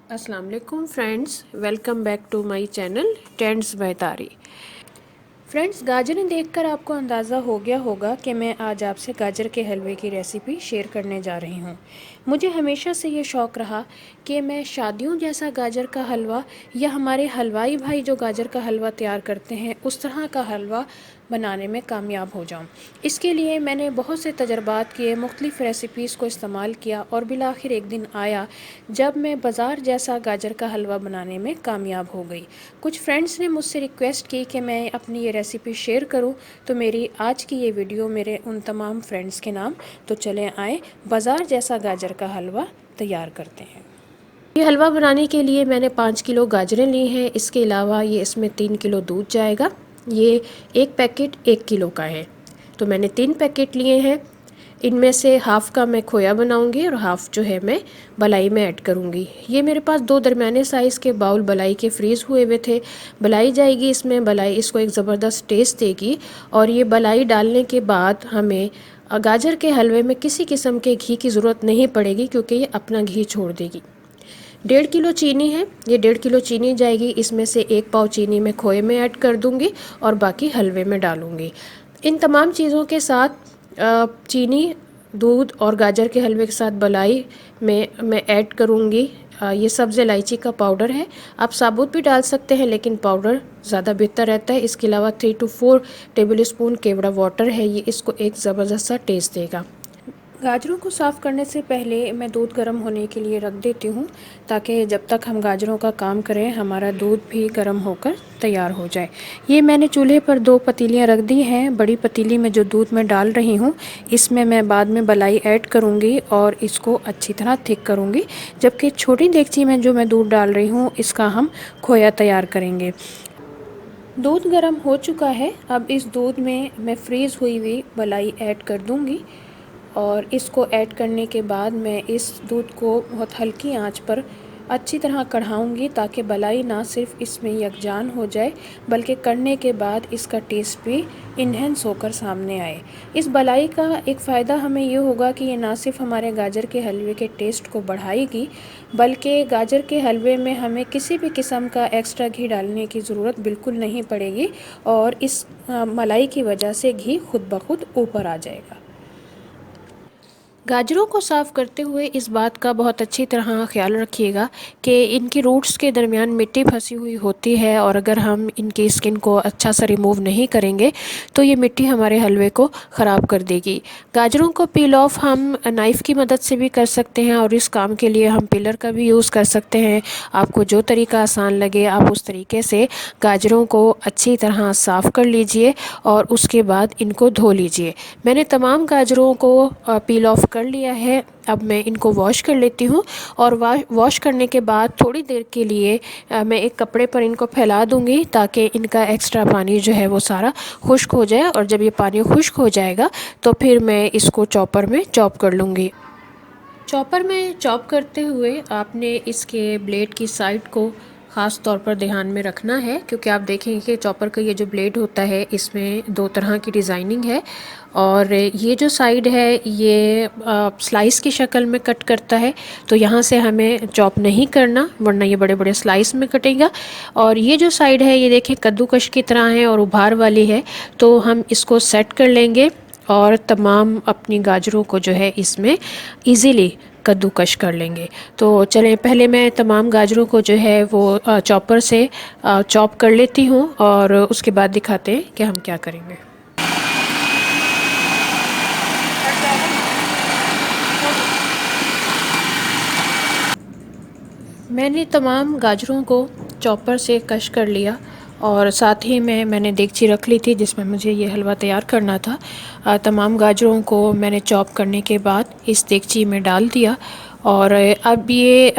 अस्सलाम वालेकुम friends, welcome back to my channel trends by Tari. Friends, गाजरें देखकर आपको अंदाज़ा हो गया होगा कि मैं आज आपसे गाजर के हलवे की रेसिपी शेयर करने जा रही हूँ। मुझे हमेशा से ये शौक़ रहा कि मैं शादियों जैसा गाजर का हलवा या हमारे हलवाई भाई जो गाजर का हलवा तैयार करते हैं उस तरह का हलवा बनाने में कामयाब हो जाऊं। इसके लिए मैंने बहुत से तजर्बात किए, मुख्तलिफ़ रेसिपीज़ को इस्तेमाल किया और बिलाखिर एक दिन आया जब मैं बाज़ार जैसा गाजर का हलवा बनाने में कामयाब हो गई। कुछ फ्रेंड्स ने मुझसे रिक्वेस्ट की कि मैं अपनी ये रेसिपी शेयर करूं, तो मेरी आज की ये वीडियो मेरे उन तमाम फ्रेंड्स के नाम। तो चलें आए बाज़ार जैसा गाजर का हलवा तैयार करते हैं। ये हलवा बनाने के लिए मैंने 5 किलो गाजरें ली हैं। इसके अलावा ये इसमें 3 किलो दूध जाएगा। ये एक पैकेट 1 किलो का है, तो मैंने 3 पैकेट लिए हैं। इनमें से हाफ़ का मैं खोया बनाऊंगी और हाफ़ जो है मैं बलाई में ऐड करूंगी। ये मेरे पास 2 दरमियाने साइज़ के बाउल बलाई के फ्रीज़ हुए हुए थे। बलाई जाएगी इसमें, बलाई इसको एक ज़बरदस्त टेस्ट देगी। और ये बलाई डालने के बाद हमें गाजर के हलवे में किसी किस्म के घी की ज़रूरत नहीं पड़ेगी, क्योंकि ये अपना घी छोड़ देगी। 1.5 किलो चीनी है, ये 1.5 किलो चीनी जाएगी। इसमें से 1 पाव चीनी मैं खोए में ऐड कर दूंगी और बाकी हलवे में डालूंगी। इन तमाम चीज़ों के साथ चीनी, दूध और गाजर के हलवे के साथ बलाई में मैं ऐड करूंगी ये सब्ज़ इलायची का पाउडर है। आप साबुत भी डाल सकते हैं, लेकिन पाउडर ज़्यादा बेहतर रहता है। इसके अलावा 3 to 4 table spoon kewra water है, ये इसको एक ज़बरदस्त सा टेस्ट देगा। गाजरों को साफ़ करने से पहले मैं दूध गर्म होने के लिए रख देती हूँ, ताकि जब तक हम गाजरों का काम करें हमारा दूध भी गर्म होकर तैयार हो जाए। ये मैंने चूल्हे पर 2 पतीलियाँ रख दी हैं। बड़ी पतीली में जो दूध मैं डाल रही हूँ इसमें मैं बाद में बलाई ऐड करूँगी और इसको अच्छी तरह थिक करूँगी। जबकि छोटी देगची में जो मैं दूध डाल रही हूँ इसका हम खोया तैयार करेंगे। दूध गर्म हो चुका है। अब इस दूध में मैं फ्रीज़ हुई हुई बलाई ऐड कर दूँगी और इसको ऐड करने के बाद मैं इस दूध को बहुत हल्की आंच पर अच्छी तरह कढ़ाऊँगी, ताकि बलाई ना सिर्फ इसमें यकजान हो जाए बल्कि कढ़ने के बाद इसका टेस्ट भी इन्हेंस होकर सामने आए। इस बलाई का एक फ़ायदा हमें ये होगा कि ये ना सिर्फ हमारे गाजर के हलवे के टेस्ट को बढ़ाएगी, बल्कि गाजर के हलवे में हमें किसी भी किस्म का एक्स्ट्रा घी डालने की ज़रूरत बिल्कुल नहीं पड़ेगी और इस मलाई की वजह से घी खुद ब खुद ऊपर आ जाएगा। गाजरों को साफ़ करते हुए इस बात का बहुत अच्छी तरह ख्याल रखिएगा कि इनकी रूट्स के दरमियान मिट्टी फंसी हुई होती है, और अगर हम इनकी स्किन को अच्छा सा रिमूव नहीं करेंगे तो ये मिट्टी हमारे हलवे को ख़राब कर देगी। गाजरों को पील ऑफ हम नाइफ़ की मदद से भी कर सकते हैं, और इस काम के लिए हम पिलर का भी यूज़ कर सकते हैं। आपको जो तरीका आसान लगे आप उस तरीके से गाजरों को अच्छी तरह साफ़ कर लीजिए और उसके बाद इनको धो लीजिए। मैंने तमाम गाजरों को पील ऑफ कर लिया है। अब मैं इनको वॉश कर लेती हूँ, और वॉश करने के बाद थोड़ी देर के लिए मैं एक कपड़े पर इनको फैला दूँगी, ताकि इनका एक्स्ट्रा पानी जो है वो सारा खुश्क हो जाए। और जब ये पानी खुश्क हो जाएगा तो फिर मैं इसको चॉपर में चॉप कर लूँगी। चॉपर में चॉप करते हुए आपने इसके ब्लेड की साइड को ख़ास तौर पर ध्यान में रखना है, क्योंकि आप देखेंगे कि चॉपर का ये जो ब्लेड होता है इसमें 2 तरह की डिज़ाइनिंग है, और ये जो साइड है ये स्लाइस की शक्ल में कट करता है, तो यहाँ से हमें चॉप नहीं करना, वरना ये बड़े बड़े स्लाइस में कटेगा। और ये जो साइड है ये देखें कद्दूकश की तरह है और उभार वाली है, तो हम इसको सेट कर लेंगे और तमाम अपनी गाजरों को जो है इसमें इजीली कद्दूकश कर लेंगे। तो चलें, पहले मैं तमाम गाजरों को जो है वो चॉपर से चॉप कर लेती हूँ और उसके बाद दिखाते हैं कि हम क्या करेंगे। मैंने तमाम गाजरों को चॉपर से कश कर लिया, और साथ ही में मैंने देगची रख ली थी जिसमें मुझे ये हलवा तैयार करना था। तमाम गाजरों को मैंने चॉप करने के बाद इस देगची में डाल दिया, और अब ये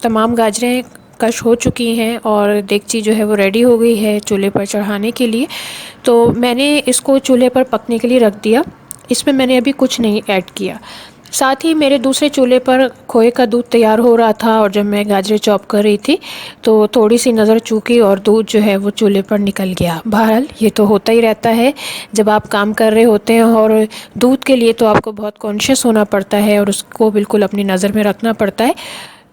तमाम गाजरें कश हो चुकी हैं और देगची जो है वो रेडी हो गई है चूल्हे पर चढ़ाने के लिए। तो मैंने इसको चूल्हे पर पकने के लिए रख दिया। इसमें मैंने अभी कुछ नहीं ऐड किया। साथ ही मेरे दूसरे चूल्हे पर खोए का दूध तैयार हो रहा था, और जब मैं गाजरें चॉप कर रही थी तो थोड़ी सी नज़र चूकी और दूध जो है वो चूल्हे पर निकल गया। बहरहाल ये तो होता ही रहता है जब आप काम कर रहे होते हैं, और दूध के लिए तो आपको बहुत कॉन्शियस होना पड़ता है और उसको बिल्कुल अपनी नज़र में रखना पड़ता है।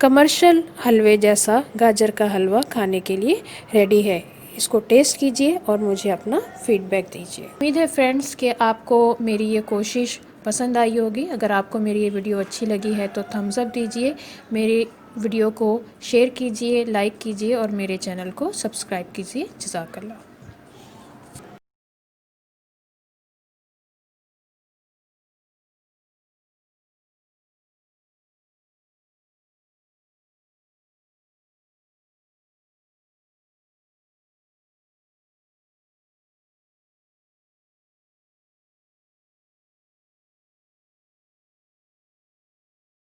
कमर्शियल हलवे जैसा गाजर का हलवा खाने के लिए रेडी है। इसको टेस्ट कीजिए और मुझे अपना फीडबैक दीजिए। उम्मीद है फ्रेंड्स कि आपको मेरी ये कोशिश पसंद आई होगी। अगर आपको मेरी ये वीडियो अच्छी लगी है तो थम्स अप दीजिए, मेरी वीडियो को शेयर कीजिए, लाइक कीजिए और मेरे चैनल को सब्सक्राइब कीजिए। जज़ाकल्लाह।